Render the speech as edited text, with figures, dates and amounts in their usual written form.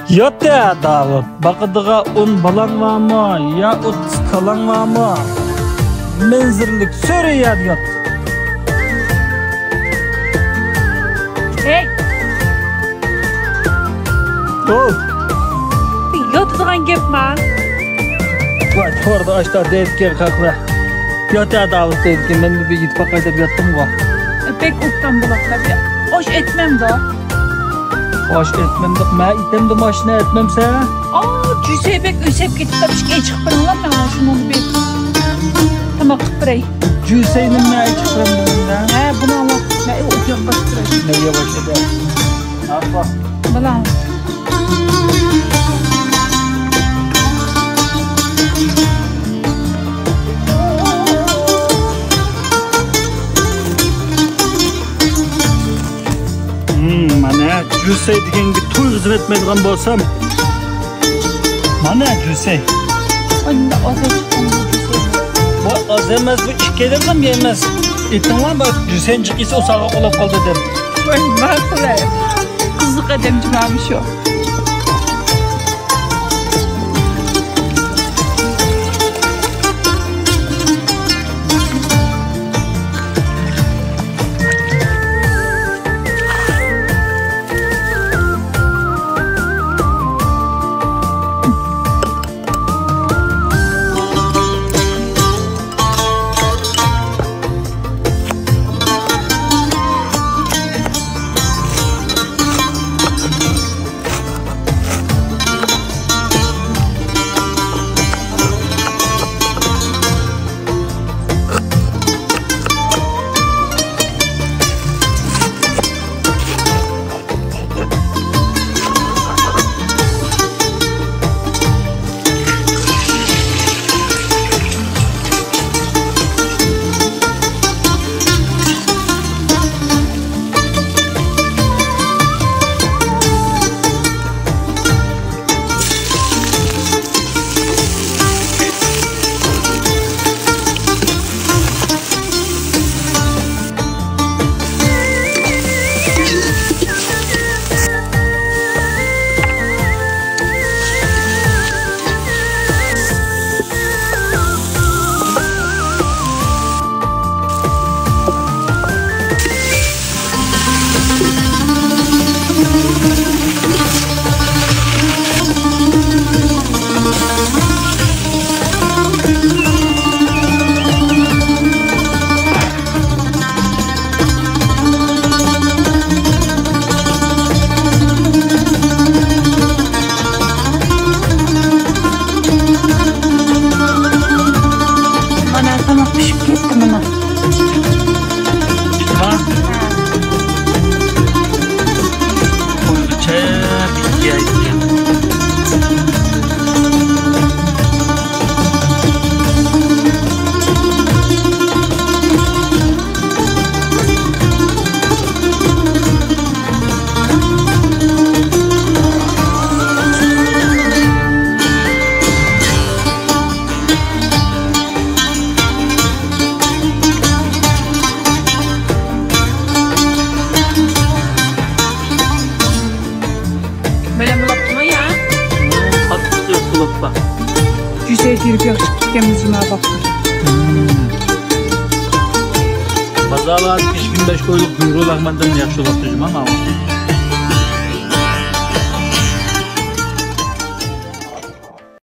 Yat ya Davut, bakıdığa un balan var mı, ya ut kalan var mı? Menzirlik söyle yat. Hey! Ol. Yatıdığın gep ma? Vay, orada açta deyitken kakra. Yat ya Davut deyitken, ben de bir itfak edip yattım var. Pek uttan bulaklar, hoş etmem da. Hoş etmem de, ma item de maşına etmemse. Cüseye pek üsep gitti da bir şey çıkıp bırakılan mı ama şunu bir. Tamam kıpırayı. Cüseynin ma çıkıram bununla. He bunu Allah, ne ot yok bastırayı. Ne yavaş eder. Afa. Balan. Mana Cüsey degan bir to'y xizmatmaydigan bo'lsam. Mana Cüsey. Onda oza çıkan bu cüseye. Bu az emas, bu ikkidir ham emas. Aytinglar bak Cüseyning chiqisi o'saga qolib qoldi deb. Ben kılayım. Kızlık edemcim abi şu. Girip yakışık dikemizime baktım. Bazalar 25 koyduk buyruğu lağmandan yakşı olaptırcım ama.